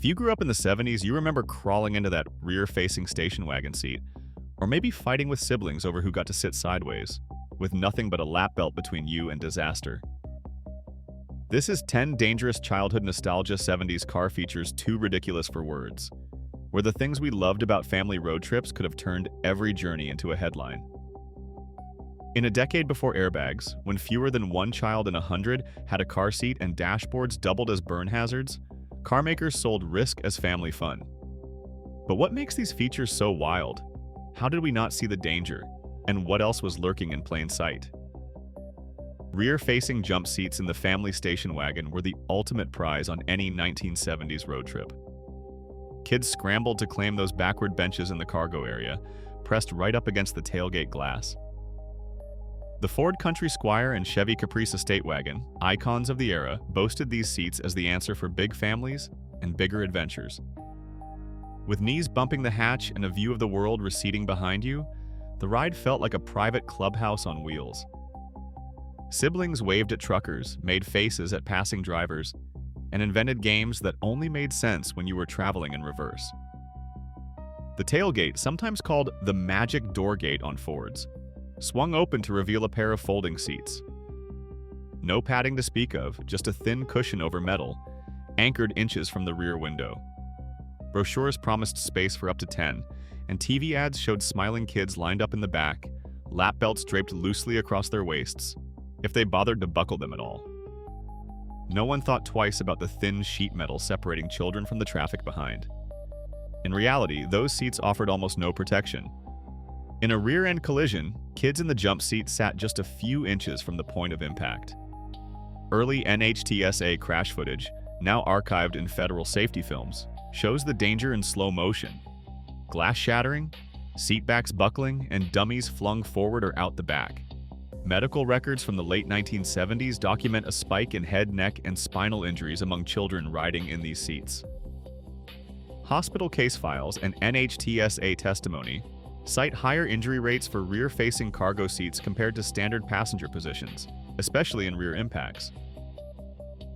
If you grew up in the 70s, you remember crawling into that rear-facing station wagon seat, or maybe fighting with siblings over who got to sit sideways, with nothing but a lap belt between you and disaster. This is 10 dangerous childhood nostalgia 70s car features too ridiculous for words, where the things we loved about family road trips could have turned every journey into a headline. In a decade before airbags, when fewer than one child in 100 had a car seat and dashboards doubled as burn hazards, car makers sold risk as family fun. But what makes these features so wild? How did we not see the danger? And what else was lurking in plain sight? Rear-facing jump seats in the family station wagon were the ultimate prize on any 1970s road trip. Kids scrambled to claim those backward benches in the cargo area, pressed right up against the tailgate glass. The Ford Country Squire and Chevy Caprice estate wagon, icons of the era, boasted these seats as the answer for big families and bigger adventures. With knees bumping the hatch and a view of the world receding behind you, the ride felt like a private clubhouse on wheels. Siblings waved at truckers, made faces at passing drivers, and invented games that only made sense when you were traveling in reverse. The tailgate, sometimes called the magic door gate on Fords, swung open to reveal a pair of folding seats. No padding to speak of, just a thin cushion over metal, anchored inches from the rear window. Brochures promised space for up to 10, and TV ads showed smiling kids lined up in the back, lap belts draped loosely across their waists, if they bothered to buckle them at all. No one thought twice about the thin sheet metal separating children from the traffic behind. In reality, those seats offered almost no protection. In a rear-end collision, kids in the jump seat sat just a few inches from the point of impact. Early NHTSA crash footage, now archived in federal safety films, shows the danger in slow motion. Glass shattering, seatbacks buckling, and dummies flung forward or out the back. Medical records from the late 1970s document a spike in head, neck, and spinal injuries among children riding in these seats. Hospital case files and NHTSA testimony cite higher injury rates for rear-facing cargo seats compared to standard passenger positions, especially in rear impacts.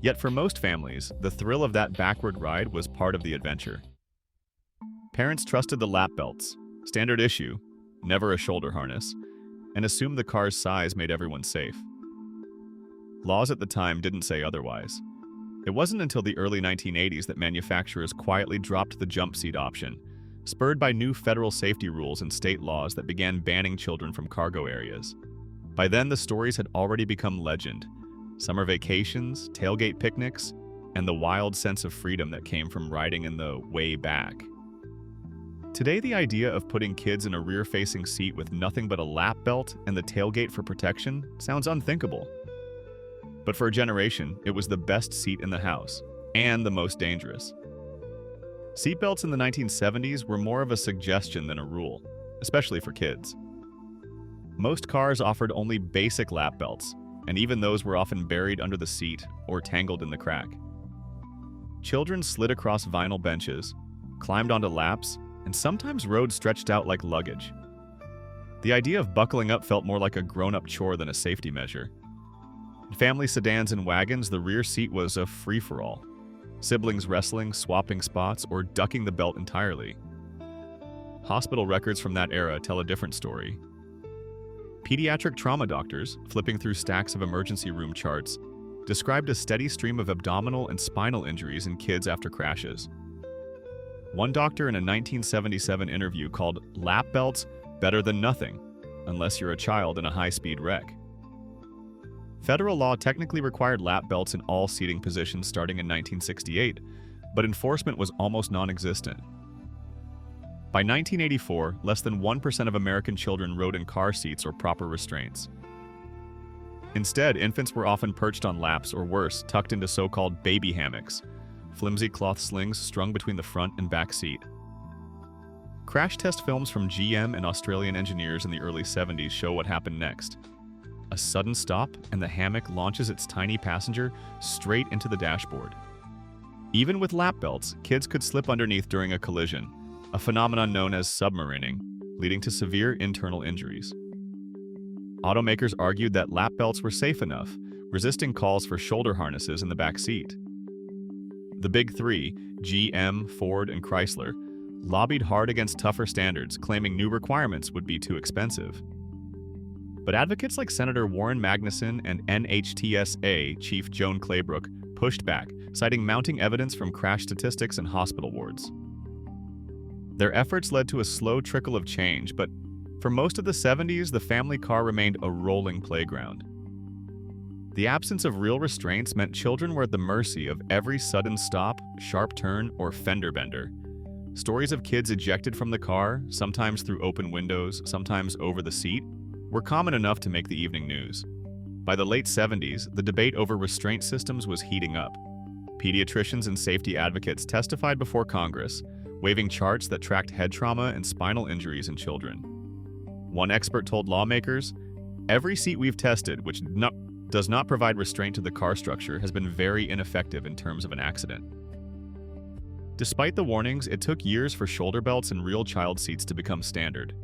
Yet for most families, the thrill of that backward ride was part of the adventure. Parents trusted the lap belts, standard issue, never a shoulder harness, and assumed the car's size made everyone safe. Laws at the time didn't say otherwise. It wasn't until the early 1980s that manufacturers quietly dropped the jump seat option, spurred by new federal safety rules and state laws that began banning children from cargo areas. By then, the stories had already become legend. Summer vacations, tailgate picnics, and the wild sense of freedom that came from riding in the way back. Today, the idea of putting kids in a rear-facing seat with nothing but a lap belt and the tailgate for protection sounds unthinkable. But for a generation, it was the best seat in the house, and the most dangerous. Seatbelts in the 1970s were more of a suggestion than a rule, especially for kids. Most cars offered only basic lap belts, and even those were often buried under the seat or tangled in the crack. Children slid across vinyl benches, climbed onto laps, and sometimes rode stretched out like luggage. The idea of buckling up felt more like a grown-up chore than a safety measure. In family sedans and wagons, the rear seat was a free-for-all. Siblings wrestling, swapping spots, or ducking the belt entirely. Hospital records from that era tell a different story. Pediatric trauma doctors, flipping through stacks of emergency room charts, described a steady stream of abdominal and spinal injuries in kids after crashes. One doctor in a 1977 interview called lap belts better than nothing, unless you're a child in a high-speed wreck. Federal law technically required lap belts in all seating positions starting in 1968, but enforcement was almost non-existent. By 1984, less than 1% of American children rode in car seats or proper restraints. Instead, infants were often perched on laps or worse, tucked into so-called baby hammocks, flimsy cloth slings strung between the front and back seat. Crash test films from GM and Australian engineers in the early 70s show what happened next. A sudden stop, and the hammock launches its tiny passenger straight into the dashboard. Even with lap belts, kids could slip underneath during a collision, a phenomenon known as submarining, leading to severe internal injuries. Automakers argued that lap belts were safe enough, resisting calls for shoulder harnesses in the back seat. The big three, GM, Ford, and Chrysler, lobbied hard against tougher standards, claiming new requirements would be too expensive. But advocates like Senator Warren Magnuson and NHTSA Chief Joan Claybrook pushed back, citing mounting evidence from crash statistics and hospital wards. Their efforts led to a slow trickle of change, but for most of the 70s, the family car remained a rolling playground. The absence of real restraints meant children were at the mercy of every sudden stop, sharp turn, or fender bender. Stories of kids ejected from the car, sometimes through open windows, sometimes over the seat, were common enough to make the evening news. By the late 70s, the debate over restraint systems was heating up. Pediatricians and safety advocates testified before Congress, waving charts that tracked head trauma and spinal injuries in children. One expert told lawmakers, "Every seat we've tested, which does not provide restraint to the car structure, has been very ineffective in terms of an accident." Despite the warnings, it took years for shoulder belts and real child seats to become standard.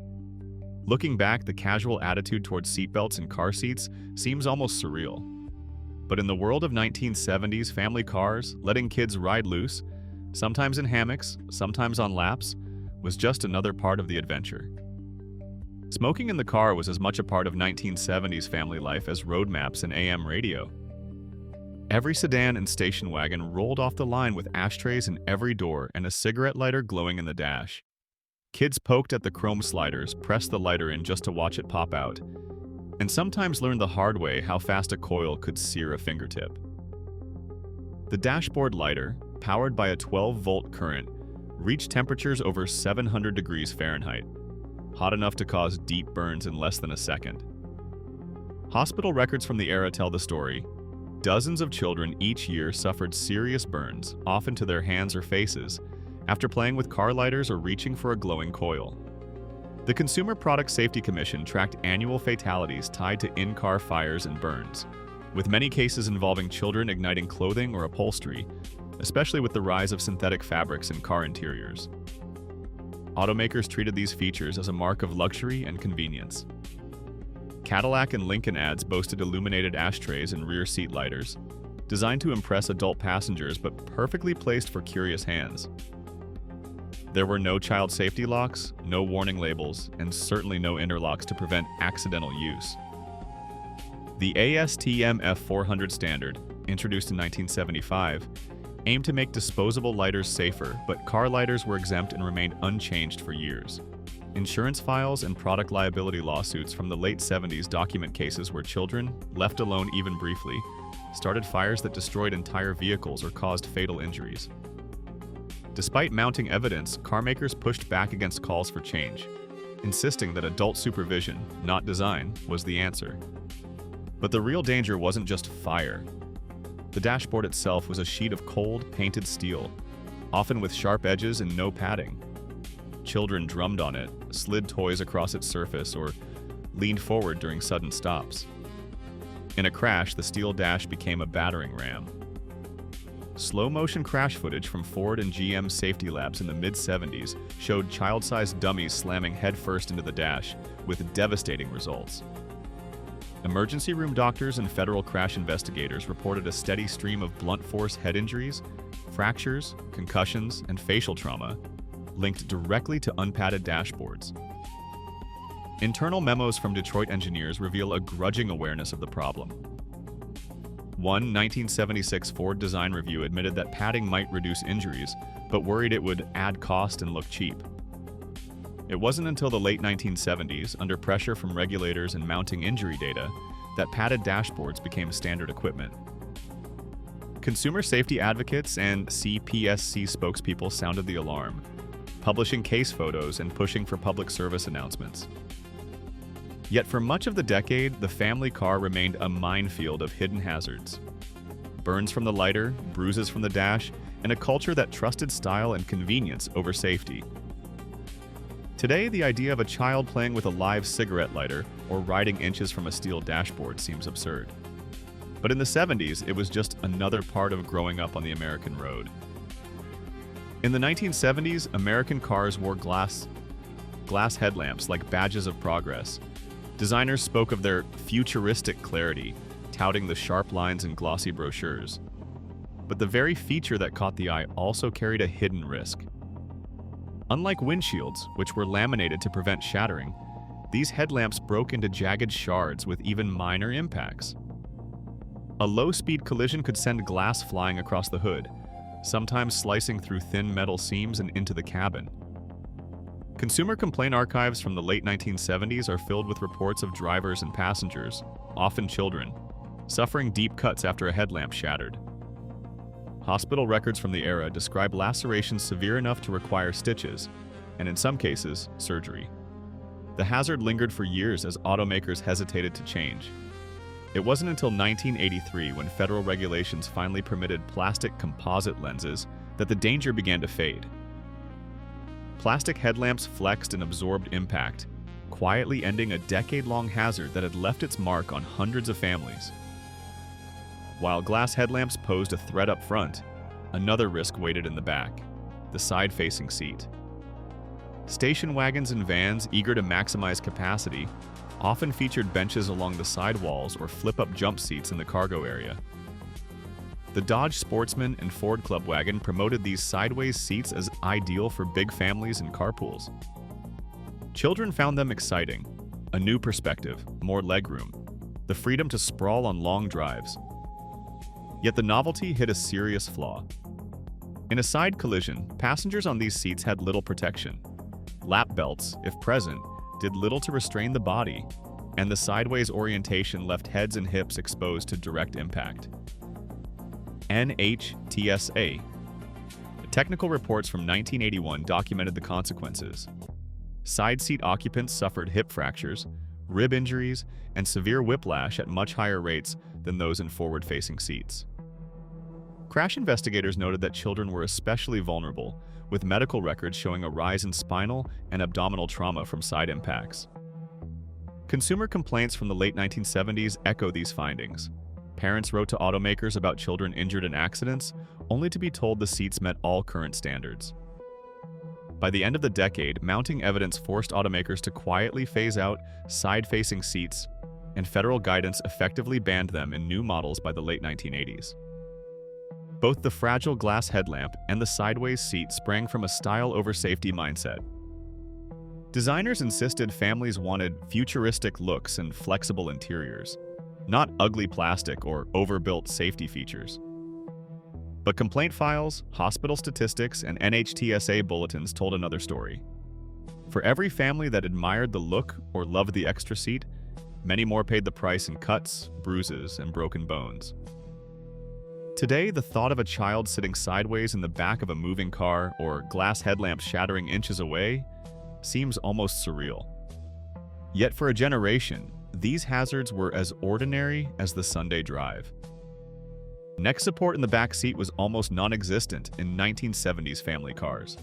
Looking back, the casual attitude towards seatbelts and car seats seems almost surreal. But in the world of 1970s family cars, letting kids ride loose, sometimes in hammocks, sometimes on laps, was just another part of the adventure. Smoking in the car was as much a part of 1970s family life as road maps and AM radio. Every sedan and station wagon rolled off the line with ashtrays in every door and a cigarette lighter glowing in the dash. Kids poked at the chrome sliders, pressed the lighter in just to watch it pop out, and sometimes learned the hard way how fast a coil could sear a fingertip. The dashboard lighter, powered by a 12-volt current, reached temperatures over 700 degrees Fahrenheit, hot enough to cause deep burns in less than a second. Hospital records from the era tell the story. Dozens of children each year suffered serious burns, often to their hands or faces, after playing with car lighters or reaching for a glowing coil. The Consumer Product Safety Commission tracked annual fatalities tied to in-car fires and burns, with many cases involving children igniting clothing or upholstery, especially with the rise of synthetic fabrics in car interiors. Automakers treated these features as a mark of luxury and convenience. Cadillac and Lincoln ads boasted illuminated ashtrays and rear seat lighters, designed to impress adult passengers but perfectly placed for curious hands. There were no child safety locks, no warning labels, and certainly no interlocks to prevent accidental use. The ASTM F400 standard, introduced in 1975, aimed to make disposable lighters safer, but car lighters were exempt and remained unchanged for years. Insurance files and product liability lawsuits from the late 70s document cases where children, left alone even briefly, started fires that destroyed entire vehicles or caused fatal injuries. Despite mounting evidence, carmakers pushed back against calls for change, insisting that adult supervision, not design, was the answer. But the real danger wasn't just fire. The dashboard itself was a sheet of cold, painted steel, often with sharp edges and no padding. Children drummed on it, slid toys across its surface, or leaned forward during sudden stops. In a crash, the steel dash became a battering ram. Slow-motion crash footage from Ford and GM safety labs in the mid-70s showed child-sized dummies slamming headfirst into the dash, with devastating results. Emergency room doctors and federal crash investigators reported a steady stream of blunt force head injuries, fractures, concussions, and facial trauma, linked directly to unpadded dashboards. Internal memos from Detroit engineers reveal a grudging awareness of the problem. One 1976 Ford design review admitted that padding might reduce injuries, but worried it would add cost and look cheap. It wasn't until the late 1970s, under pressure from regulators and mounting injury data, that padded dashboards became standard equipment. Consumer safety advocates and CPSC spokespeople sounded the alarm, publishing case photos and pushing for public service announcements. Yet for much of the decade, the family car remained a minefield of hidden hazards. Burns from the lighter, bruises from the dash, and a culture that trusted style and convenience over safety. Today, the idea of a child playing with a live cigarette lighter or riding inches from a steel dashboard seems absurd. But in the 70s, it was just another part of growing up on the American road. In the 1970s, American cars wore glass headlamps like badges of progress. Designers spoke of their futuristic clarity, touting the sharp lines and glossy brochures. But the very feature that caught the eye also carried a hidden risk. Unlike windshields, which were laminated to prevent shattering, these headlamps broke into jagged shards with even minor impacts. A low-speed collision could send glass flying across the hood, sometimes slicing through thin metal seams and into the cabin. Consumer complaint archives from the late 1970s are filled with reports of drivers and passengers, often children, suffering deep cuts after a headlamp shattered. Hospital records from the era describe lacerations severe enough to require stitches, and in some cases, surgery. The hazard lingered for years as automakers hesitated to change. It wasn't until 1983, when federal regulations finally permitted plastic composite lenses, that the danger began to fade. Plastic headlamps flexed and absorbed impact, quietly ending a decade-long hazard that had left its mark on hundreds of families. While glass headlamps posed a threat up front, another risk waited in the back: the side-facing seat. Station wagons and vans, eager to maximize capacity, often featured benches along the sidewalls or flip-up jump seats in the cargo area. The Dodge Sportsman and Ford Club wagon promoted these sideways seats as ideal for big families and carpools. Children found them exciting: a new perspective, more legroom, the freedom to sprawl on long drives. Yet the novelty hid a serious flaw. In a side collision, passengers on these seats had little protection. Lap belts, if present, did little to restrain the body, and the sideways orientation left heads and hips exposed to direct impact. NHTSA. Technical reports from 1981 documented the consequences. Side seat occupants suffered hip fractures, rib injuries, and severe whiplash at much higher rates than those in forward-facing seats. Crash investigators noted that children were especially vulnerable, with medical records showing a rise in spinal and abdominal trauma from side impacts. Consumer complaints from the late 1970s echo these findings. Parents wrote to automakers about children injured in accidents, only to be told the seats met all current standards. By the end of the decade, mounting evidence forced automakers to quietly phase out side-facing seats, and federal guidance effectively banned them in new models by the late 1980s. Both the fragile glass headlamp and the sideways seat sprang from a style-over-safety mindset. Designers insisted families wanted futuristic looks and flexible interiors, not ugly plastic or overbuilt safety features. But complaint files, hospital statistics, and NHTSA bulletins told another story. For every family that admired the look or loved the extra seat, many more paid the price in cuts, bruises, and broken bones. Today, the thought of a child sitting sideways in the back of a moving car or glass headlamps shattering inches away seems almost surreal. Yet for a generation, these hazards were as ordinary as the Sunday drive. Neck support in the back seat was almost non-existent in 1970s family cars.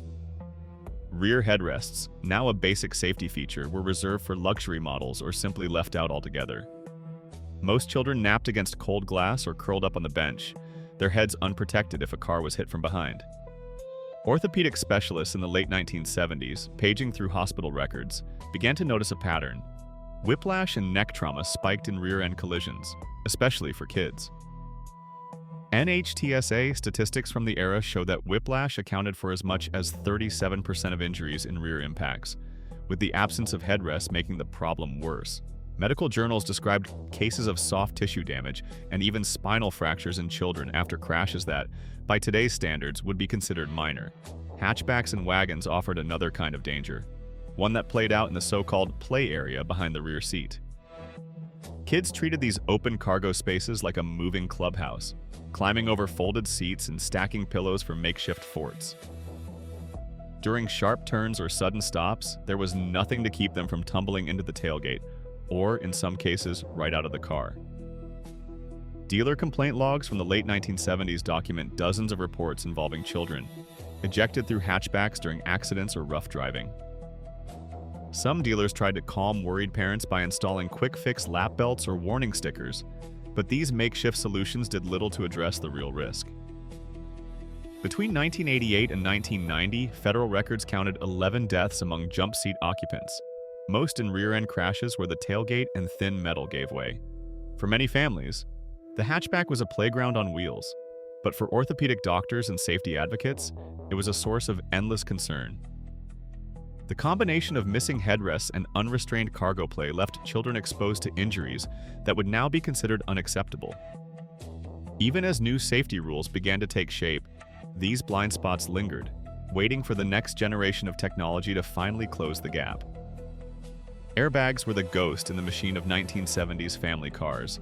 Rear headrests, now a basic safety feature, were reserved for luxury models or simply left out altogether. Most children napped against cold glass or curled up on the bench, their heads unprotected if a car was hit from behind. Orthopedic specialists in the late 1970s, paging through hospital records, began to notice a pattern. Whiplash and neck trauma spiked in rear-end collisions, especially for kids. NHTSA statistics from the era show that whiplash accounted for as much as 37% of injuries in rear impacts, with the absence of headrests making the problem worse. Medical journals described cases of soft tissue damage and even spinal fractures in children after crashes that, by today's standards, would be considered minor. Hatchbacks and wagons offered another kind of danger, one that played out in the so-called play area behind the rear seat. Kids treated these open cargo spaces like a moving clubhouse, climbing over folded seats and stacking pillows for makeshift forts. During sharp turns or sudden stops, there was nothing to keep them from tumbling into the tailgate, or, in some cases, right out of the car. Dealer complaint logs from the late 1970s document dozens of reports involving children, ejected through hatchbacks during accidents or rough driving. Some dealers tried to calm worried parents by installing quick-fix lap belts or warning stickers, but these makeshift solutions did little to address the real risk. Between 1988 and 1990, federal records counted 11 deaths among jump seat occupants, most in rear-end crashes where the tailgate and thin metal gave way. For many families, the hatchback was a playground on wheels, But for orthopedic doctors and safety advocates, it was a source of endless concern. The combination of missing headrests and unrestrained cargo play left children exposed to injuries that would now be considered unacceptable. Even as new safety rules began to take shape, these blind spots lingered, waiting for the next generation of technology to finally close the gap. Airbags were the ghost in the machine of 1970s family cars,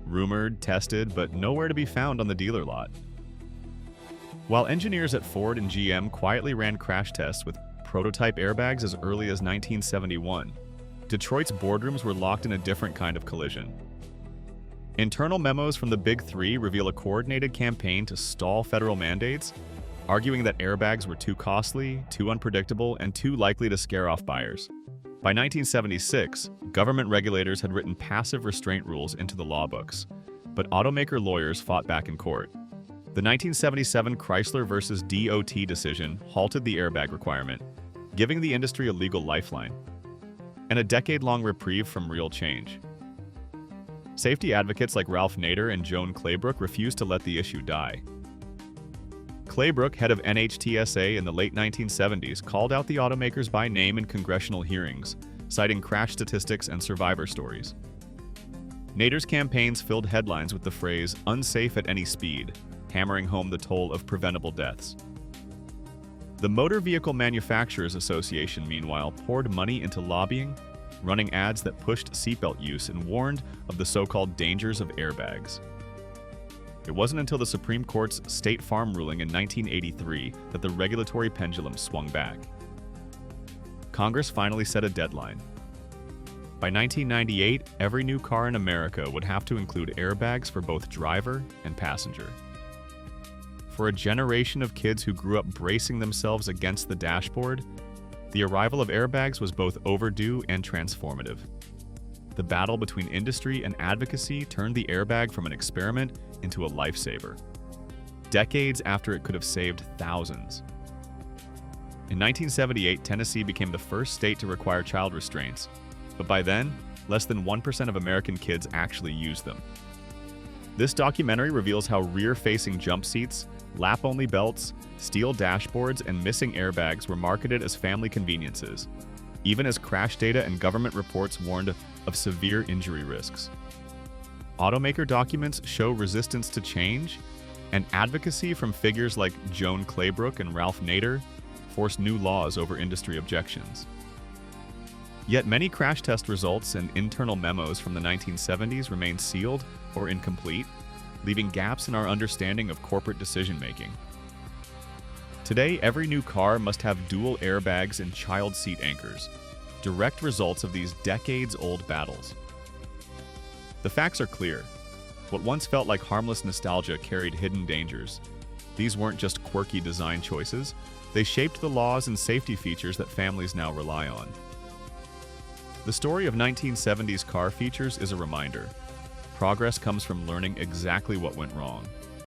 rumored, tested, but nowhere to be found on the dealer lot. While engineers at Ford and GM quietly ran crash tests with prototype airbags as early as 1971, Detroit's boardrooms were locked in a different kind of collision. Internal memos from the Big Three reveal a coordinated campaign to stall federal mandates, arguing that airbags were too costly, too unpredictable, and too likely to scare off buyers. By 1976, government regulators had written passive restraint rules into the law books, but automaker lawyers fought back in court. The 1977 Chrysler versus DOT decision halted the airbag requirement, giving the industry a legal lifeline, and a decade-long reprieve from real change. Safety advocates like Ralph Nader and Joan Claybrook refused to let the issue die. Claybrook, head of NHTSA in the late 1970s, called out the automakers by name in congressional hearings, citing crash statistics and survivor stories. Nader's campaigns filled headlines with the phrase, "unsafe at any speed," hammering home the toll of preventable deaths. The Motor Vehicle Manufacturers Association, meanwhile, poured money into lobbying, running ads that pushed seatbelt use and warned of the so-called dangers of airbags. It wasn't until the Supreme Court's State Farm ruling in 1983 that the regulatory pendulum swung back. Congress finally set a deadline. By 1998, every new car in America would have to include airbags for both driver and passenger. For a generation of kids who grew up bracing themselves against the dashboard, the arrival of airbags was both overdue and transformative. The battle between industry and advocacy turned the airbag from an experiment into a lifesaver, decades after it could have saved thousands. In 1978, Tennessee became the first state to require child restraints, but by then, less than 1% of American kids actually used them. This documentary reveals how rear-facing jump seats, lap-only belts, steel dashboards, and missing airbags were marketed as family conveniences, even as crash data and government reports warned of severe injury risks. Automaker documents show resistance to change, and advocacy from figures like Joan Claybrook and Ralph Nader forced new laws over industry objections. Yet many crash test results and internal memos from the 1970s remain sealed or incomplete, leaving gaps in our understanding of corporate decision-making. Today, every new car must have dual airbags and child seat anchors, direct results of these decades-old battles. The facts are clear. What once felt like harmless nostalgia carried hidden dangers. These weren't just quirky design choices, they shaped the laws and safety features that families now rely on. The story of 1970s car features is a reminder. Progress comes from learning exactly what went wrong.